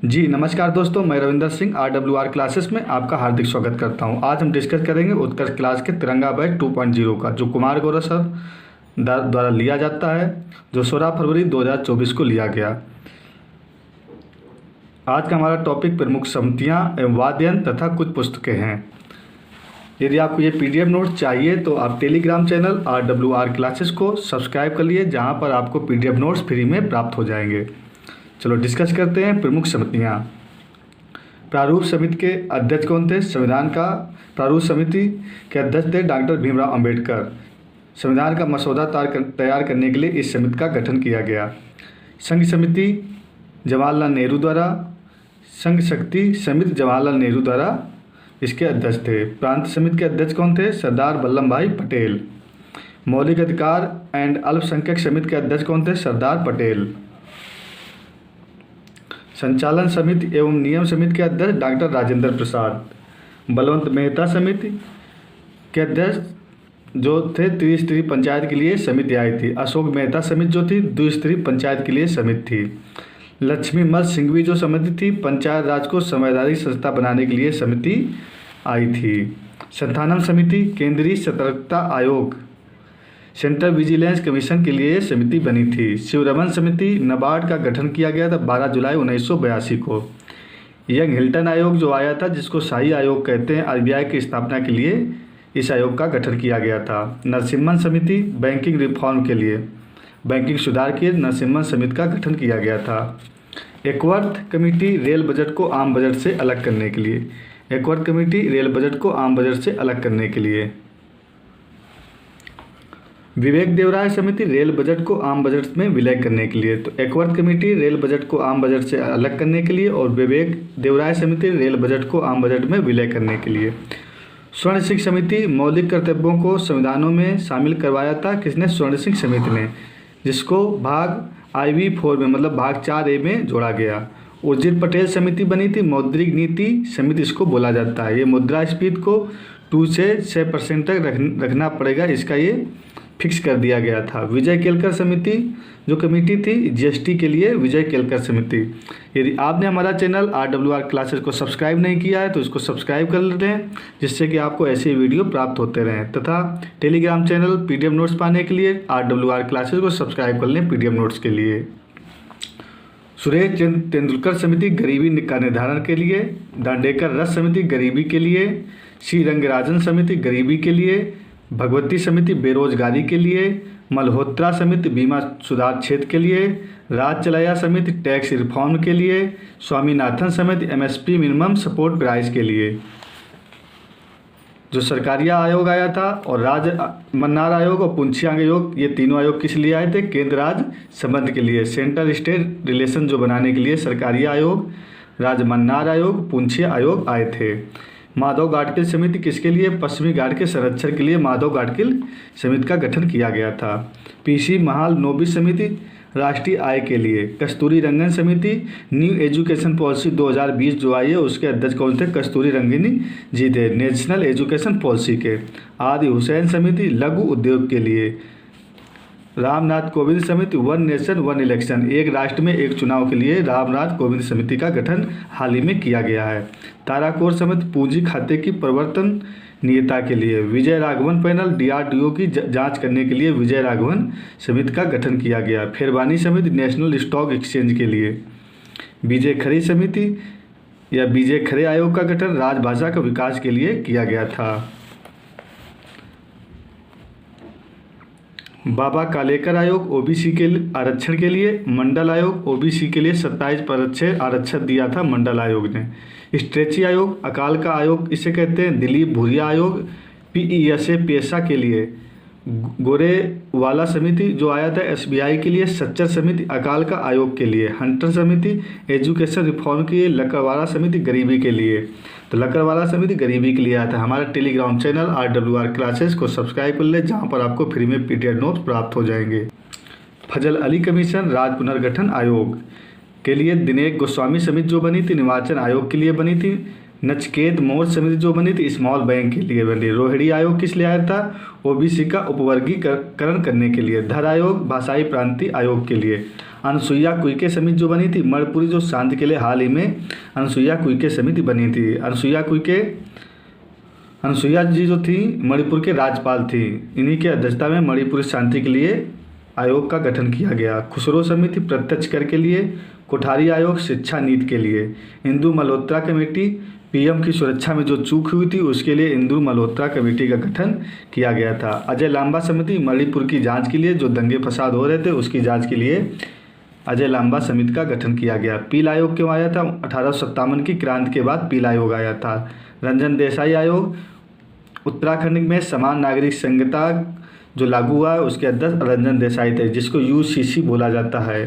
जी नमस्कार दोस्तों, मैं रविंदर सिंह RWR क्लासेस में आपका हार्दिक स्वागत करता हूं। आज हम डिस्कस करेंगे उत्कर्ष क्लास के तिरंगा बैच 2.0 का, जो कुमार गौरव सर द्वारा लिया जाता है, जो 16 फरवरी 2024 को लिया गया। आज का हमारा टॉपिक प्रमुख समितियां एवं वाद्य यंत्र तथा कुछ पुस्तकें हैं। यदि आपको ये PDF नोट चाहिए तो आप टेलीग्राम चैनल RWR क्लासेस को सब्सक्राइब कर लिए, जहाँ पर आपको PDF नोट्स फ्री में प्राप्त हो जाएंगे। चलो डिस्कस करते हैं प्रमुख समितियाँ। प्रारूप समिति के अध्यक्ष कौन थे? संविधान का प्रारूप समिति के अध्यक्ष थे डॉक्टर भीमराव अंबेडकर। संविधान का मसौदा तैयार करने के लिए इस समिति का गठन किया गया। संघ समिति जवाहरलाल नेहरू द्वारा, संघ शक्ति समिति जवाहरलाल नेहरू द्वारा इसके अध्यक्ष थे। प्रांत समिति के अध्यक्ष कौन थे? सरदार वल्लभ भाई पटेल। मौलिक अधिकार एंड अल्पसंख्यक समिति के अध्यक्ष कौन थे? सरदार पटेल। संचालन समिति एवं नियम समिति के अध्यक्ष डॉक्टर राजेंद्र प्रसाद। बलवंत मेहता समिति के अध्यक्ष जो थे त्रिस्तरीय पंचायत के लिए समिति आई थी। अशोक मेहता समिति जो थी द्विस्तरीय पंचायत के लिए समिति थी। लक्ष्मी मत सिंघवी जो समिति थी पंचायत राज को संवैधानिक संस्था बनाने के लिए समिति आई थी। संथानम समिति केंद्रीय सतर्कता आयोग सेंट्रल विजिलेंस कमीशन के लिए समिति बनी थी। शिवरमन समिति नाबार्ड का गठन किया गया था 12 जुलाई 1982 को। यंग हिल्टन आयोग जो आया था, जिसको शाही आयोग कहते हैं, RBI की स्थापना के लिए इस आयोग का गठन किया गया था। नरसिम्हन समिति बैंकिंग रिफॉर्म के लिए, बैंकिंग सुधार के लिए नरसिम्हन समिति का गठन किया गया था। एकवर्थ कमेटी रेल बजट को आम बजट से अलग करने के लिए, एकवर्थ कमेटी रेल बजट को आम बजट से अलग करने के लिए। विवेक देवराय समिति रेल बजट को आम बजट में विलय करने के लिए। तो एकवर्थ कमेटी रेल बजट को आम बजट से अलग करने के लिए और विवेक देवराय समिति रेल बजट को आम बजट में विलय करने के लिए। स्वर्ण सिंह समिति मौलिक कर्तव्यों को संविधानों में शामिल करवाया था। किसने? स्वर्ण सिंह समिति ने, जिसको भाग IV-4 में मतलब भाग 4A में जोड़ा गया। उर्जित पटेल समिति बनी थी। मौद्रिक नीति समिति इसको बोला जाता है। ये मुद्रास्फीति को 2 से 6% तक रखना पड़ेगा, इसका ये फिक्स कर दिया गया था। विजय केलकर समिति जो कमेटी थी GST के लिए, विजय केलकर समिति। यदि आपने हमारा चैनल RWR क्लासेस को सब्सक्राइब नहीं किया है तो इसको सब्सक्राइब कर लेते हैं, जिससे कि आपको ऐसे वीडियो प्राप्त होते रहें। तथा टेलीग्राम चैनल PDF नोट्स पाने के लिए RWR क्लासेस को सब्सक्राइब कर लें PDF नोट्स के लिए। सुरेश तेंदुलकर समिति गरीबी का निर्धारण के लिए। दांडेकर रस समिति गरीबी के लिए। श्री रंगराजन समिति गरीबी के लिए। भगवती समिति बेरोजगारी के लिए। मल्होत्रा समिति बीमा सुधार क्षेत्र के लिए। राज चलाया समिति टैक्स रिफॉर्म के लिए। स्वामीनाथन समिति MSP मिनिमम सपोर्ट प्राइस के लिए। जो सरकारिया आयोग आया था और राज मन्नार आयोग और पुंछियांग आयोग, ये तीनों आयोग किस लिए आए थे? केंद्र राज्य संबंध के लिए, सेंट्रल स्टेट रिलेशन जो बनाने के लिए सरकारिया आयोग, राज मन्नार आयोग, पुंछिया आयोग आए थे। माधव गाडगिल समिति किसके लिए? पश्चिमी घाट के संरक्षण के लिए माधव गाडगिल समिति का गठन किया गया था। PC महालनोबिस समिति राष्ट्रीय आय के लिए। कस्तूरी रंगन समिति न्यू एजुकेशन पॉलिसी 2020 जो आई है, उसके अध्यक्ष कौन थे? कस्तूरी रंगनी जी थे, नेशनल एजुकेशन पॉलिसी के। आदि हुसैन समिति लघु उद्योग के लिए। रामनाथ कोविंद समिति वन नेशन वन इलेक्शन, एक राष्ट्र में एक चुनाव के लिए रामनाथ कोविंद समिति का गठन हाल ही में किया गया है। ताराकोर समिति पूंजी खाते की प्रवर्तनीयता के लिए। विजय राघवन पैनल DRDO की जांच करने के लिए विजय राघवन समिति का गठन किया गया। फेरवानी समिति नेशनल स्टॉक एक्सचेंज के लिए। BJ खरे समिति या BJ खरे आयोग का गठन राजभाषा का विकास के लिए किया गया था। बाबा कालेकर आयोग OBC के आरक्षण के लिए। मंडल आयोग OBC के लिए 27% आरक्षण दिया था मंडल आयोग ने। स्ट्रेची आयोग अकाल का आयोग इसे कहते हैं। दिलीप भूरिया आयोग PESA पेशा के लिए। गोरेवाला समिति जो आया था SBI के लिए। सच्चर समिति अकाल का आयोग के लिए। हंटर समिति एजुकेशन रिफॉर्म के लिए। लकड़वाला समिति गरीबी के लिए। तो लकड़वाला समिति गरीबी के लिए आया था। हमारा टेलीग्राम चैनल RWR क्लासेस को सब्सक्राइब कर ले, जहां पर आपको फ्री में PDF नोट्स प्राप्त हो जाएंगे। फजल अली कमीशन राज्य पुनर्गठन आयोग के लिए। दिनेश गोस्वामी समिति जो बनी थी निर्वाचन आयोग के लिए बनी थी। नचकेत मोर समिति जो बनी थी स्मॉल बैंक के लिए बनी। रोहिणी आयोग किस लिए आया था? OBC का उपवर्गीकरण करने के लिए। धर आयोग भाषाई प्रांतीय आयोग के लिए। अनसुईया कुईके समिति जो बनी थी मणिपुरी जो शांति के लिए हाल ही में अनसुईया कुईके समिति बनी थी। अनसुईया जी जो थी मणिपुर के राज्यपाल थी। इन्हीं की अध्यक्षता में मणिपुरी शांति के लिए आयोग का गठन किया गया। खुसरो समिति प्रत्यक्ष कर के लिए, कोठारी आयोग शिक्षा नीति के लिए, इंदु मल्होत्रा कमेटी पीएम की सुरक्षा में जो चूक हुई थी उसके लिए इंदु मल्होत्रा कमेटी का गठन किया गया था। अजय लांबा समिति मणिपुर की जांच के लिए, जो दंगे फसाद हो रहे थे उसकी जांच के लिए अजय लांबा समिति का गठन किया गया। पील आयोग क्यों आया था? 1857 की क्रांति के बाद पील आयोग आया था। रंजन देसाई आयोग उत्तराखंड में समान नागरिक संहिता जो लागू हुआ है उसके अध्यक्ष रंजन देसाई थे, जिसको यूसीसी बोला जाता है।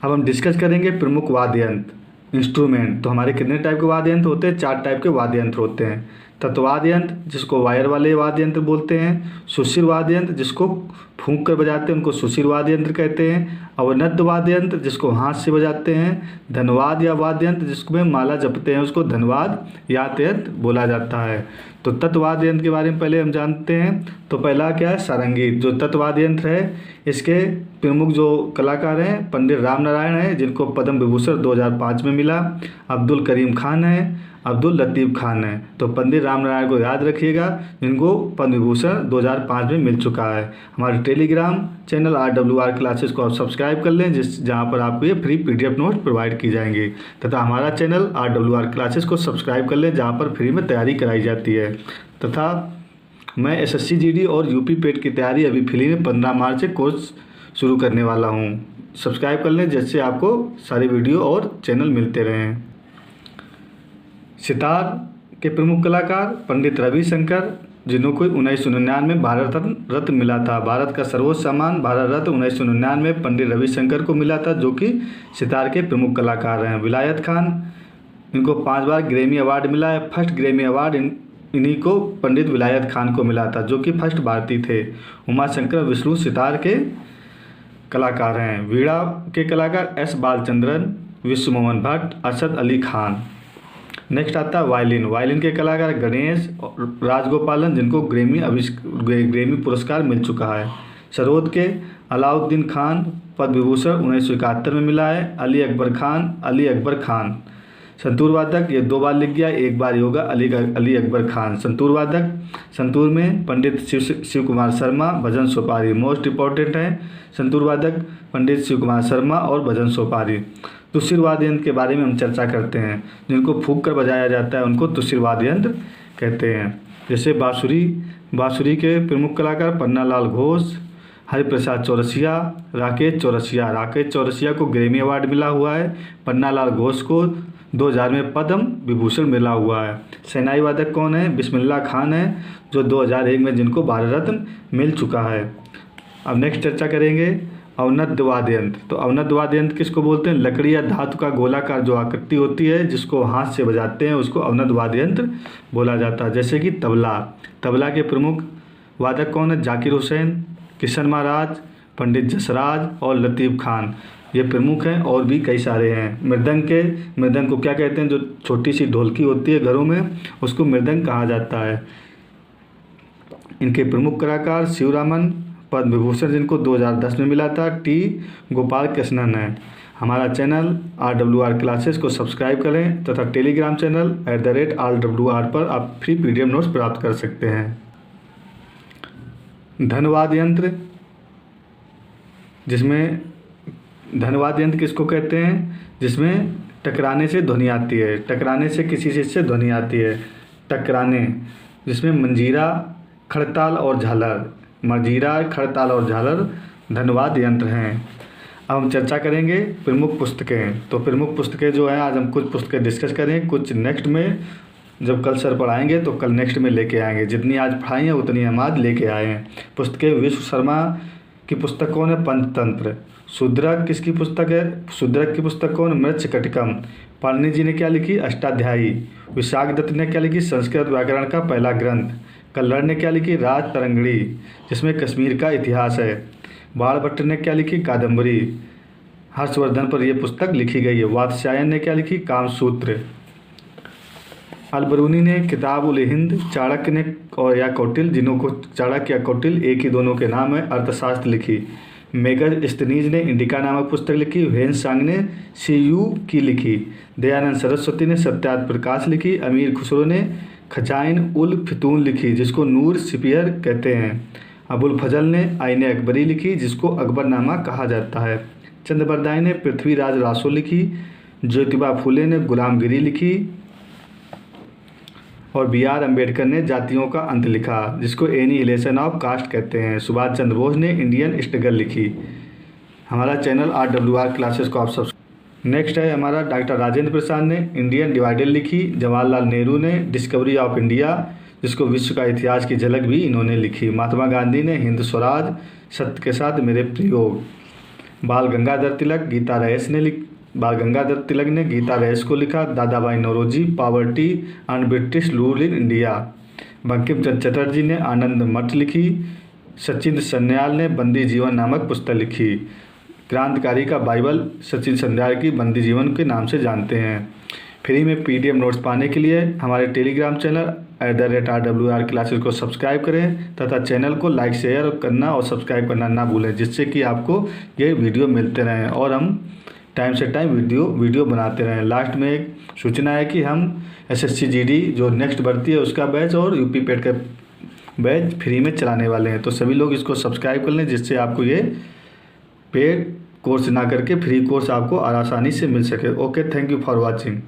अब हम डिस्कस करेंगे प्रमुख वाद्य यंत्र इंस्ट्रूमेंट। तो हमारे कितने टाइप के वाद्य यंत्र होते हैं? 4 टाइप के वाद्य यंत्र होते हैं। तत्वाद्य यंत्र जिसको वायर वाले वाद्य यंत्र बोलते हैं, सुशिर वाद्य यंत्र जिसको फूंक कर बजाते हैं उनको सुशिर वाद्य यंत्र कहते हैं, अवनद्ध वाद्य यंत्र जिसको हाथ से बजाते हैं, धनवाद या वाद्य यंत्र जिसमें माला जपते हैं उसको धनवाद या यंत्र बोला जाता है। तो तत्वाद्य यंत्र के बारे में पहले हम जानते हैं। तो पहला क्या है? सारंगी। जो तत्वाद्य यंत्र है इसके प्रमुख जो कलाकार हैं पंडित राम नारायण है, जिनको पद्म विभूषण 2005 में मिला, अब्दुल करीम खान है, अब्दुल लतीफ़ खान है। तो पंडित राम नारायण को याद रखिएगा, जिनको पद्म विभूषण 2005 में मिल चुका है। हमारे टेलीग्राम चैनल RWR क्लासेस को आप सब्सक्राइब कर लें, जहाँ पर आपको ये फ्री PDF नोट प्रोवाइड की जाएंगी, तथा हमारा चैनल RWR क्लासेस को सब्सक्राइब कर लें, जहाँ पर फ्री में तैयारी कराई जाती है। तथा मैं SSC GD और UP पेट की तैयारी अभी फ्री में 15 मार्च से कोर्स शुरू करने वाला हूँ। सब्सक्राइब कर लें, जिससे आपको सारी वीडियो और चैनल मिलते रहें। सितार के प्रमुख कलाकार पंडित रविशंकर, जिनको 1999 में भारत रत्न मिला था। भारत का सर्वोच्च सम्मान भारत रत्न 1999 में पंडित रविशंकर को मिला था, जो कि सितार के प्रमुख कलाकार हैं। विलायत खान, इनको 5 बार ग्रैमी अवार्ड मिला है। फर्स्ट ग्रैमी अवार्ड इन्हीं को पंडित विलायत खान को मिला था, जो कि फर्स्ट भारतीय थे। उमाशंकर विष्णु सितार के कलाकार हैं। वीणा के कलाकार S बालचंद्रन, विश्वमोहन भट्ट, अरशद अली खान। नेक्स्ट आता है वायलिन। वायलिन के कलाकार गणेश राजगोपालन, जिनको ग्रैमी पुरस्कार मिल चुका है। सरोद के अलाउद्दीन खान, पद्म विभूषण 1971 में मिला है। अली अकबर खान। संतूर वादक, ये 2 बार लिख गया, 1 बार होगा अली अकबर खान। संतूर वादक, संतूर में पंडित शिव कुमार शर्मा, भजन सोपारी मोस्ट इंपॉर्टेंट है। संतूर वादक पंडित शिव कुमार शर्मा और भजन सोपारी। तुषिर वाद्य यंत्र के बारे में हम चर्चा करते हैं। जिनको फूंक कर बजाया जाता है उनको तुषिर वाद्य यंत्र कहते हैं। जैसे बांसुरी के प्रमुख कलाकार पन्नालाल घोष, हरिप्रसाद चौरसिया, राकेश चौरसिया को ग्रैमी अवार्ड मिला हुआ है। पन्नालाल घोष को 2000 में पद्म विभूषण मिला हुआ है। शहनाई वादक कौन है? बिस्मिल्लाह खान है, जो 2001 में जिनको भारत रत्न मिल चुका है। अब नेक्स्ट चर्चा करेंगे अवनद्ध वाद्य यंत्र। तो अवनद्ध वाद्य यंत्र किसको बोलते हैं? लकड़ी या धातु का गोलाकार जो आकृति होती है, जिसको हाथ से बजाते हैं, उसको अवनद्ध वाद्य यंत्र बोला जाता है। जैसे कि तबला के प्रमुख वादक कौन है? जाकिर हुसैन, किशन महाराज, पंडित जसराज और लतीफ़ खान, ये प्रमुख हैं। और भी कई सारे हैं। मृदंग को क्या कहते हैं? जो छोटी सी ढोलकी होती है घरों में, उसको मृदंग कहा जाता है। इनके प्रमुख कलाकार शिवरामन, पद्म विभूषण जिनको 2010 में मिला था, T गोपाल कृष्णन है। हमारा चैनल RWR क्लासेस को सब्सक्राइब करें, तथा टेलीग्राम चैनल @RWR पर आप फ्री PDF नोट्स प्राप्त कर सकते हैं। धनवाद्य यंत्र, जिसमें धनवाद्य यंत्र किसको कहते हैं? जिसमें टकराने से ध्वनि आती है, टकराने से किसी चीज़ से ध्वनि आती है। टकराने, जिसमें मंजीरा, खड़ताल और झालर धनवाद्य यंत्र हैं। अब हम चर्चा करेंगे प्रमुख पुस्तकें। तो प्रमुख पुस्तकें जो हैं, आज हम कुछ पुस्तकें डिस्कस करें, कुछ नेक्स्ट में जब कल सर पढ़ाएंगे तो कल नेक्स्ट में लेके आएंगे। जितनी आज पढ़ाई हैं उतनी हम आज लेके आए हैं। पुस्तकें विश्व शर्मा की पुस्तक कौन है? पंचतंत्र। शूद्रक किसकी पुस्तक है? शूद्रक की पुस्तक कौन? मृच्छकटिकम। पाणिनि जी ने क्या लिखी? अष्टाध्यायी। विशाख दत्त ने क्या लिखी? संस्कृत व्याकरण का पहला ग्रंथ। कल्लड़ ने क्या लिखी? राज तरंगड़ी, जिसमें कश्मीर का इतिहास है। बाणभट्ट ने क्या लिखी? कादम्बरी। हर्षवर्धन पर यह पुस्तक लिखी गई है। वात्स्यायन ने क्या लिखी? कामसूत्र। अलबरूनी ने किताब उल हिंद। चाणक्य ने या कौटिल्य, जिन्हों को चाणक्य या कौटिल्य एक ही दोनों के नाम है, अर्थशास्त्र लिखी। मेगर स्टनीज ने इंडिका नामक पुस्तक लिखी। वेन्स सांग ने सीयू की लिखी। दयानंद सरस्वती ने सत्यार्थ प्रकाश लिखी। अमीर खुसरो ने खजाइन उल फितून लिखी, जिसको नूर सिपियर कहते हैं। अबुल फजल ने आईने अकबरी लिखी, जिसको अकबरनामा कहा जाता है। चंद्रबरदाई ने पृथ्वीराज रासो लिखी। ज्योतिबा फूले ने गुलामगिरी लिखी। और बी आर अम्बेडकर ने जातियों का अंत लिखा, जिसको एनिहिलेशन ऑफ कास्ट कहते हैं। सुभाष चंद्र बोस ने इंडियन स्ट्रगल लिखी। हमारा चैनल RWR क्लासेस को आप सब्सक्राइब। नेक्स्ट है हमारा डॉक्टर राजेंद्र प्रसाद ने इंडियन डिवाइडेड लिखी। जवाहरलाल नेहरू ने डिस्कवरी ऑफ इंडिया, जिसको विश्व का इतिहास की झलक भी इन्होंने लिखी। महात्मा गांधी ने हिंद स्वराज, सत्य के साथ मेरे प्रयोग। बाल गंगाधर तिलक ने गीता रहस को लिखा। Dadabhai Naoroji poverty and British rule in India. Bankim Chandra Chatterjee ने आनंद मठ लिखी। सचिन सन्याल ने बंदी जीवन नामक पुस्तक लिखी। क्रांतिकारी का बाइबल सचिन सन्याल की बंदी जीवन के नाम से जानते हैं। फ्री में PDF नोट्स पाने के लिए हमारे टेलीग्राम चैनल @RWR क्लासेस को सब्सक्राइब करें तथा चैनल को लाइक शेयर करना और सब्सक्राइब करना ना भूलें, जिससे कि आपको ये वीडियो मिलते रहें और हम टाइम से टाइम वीडियो बनाते रहें। लास्ट में एक सूचना है कि हम SSC GD जो नेक्स्ट भर्ती है उसका बैच और UP पेट का बैच फ्री में चलाने वाले हैं, तो सभी लोग इसको सब्सक्राइब कर लें, जिससे आपको ये पेड कोर्स ना करके फ्री कोर्स आपको आसानी से मिल सके। Okay, thank you for watching.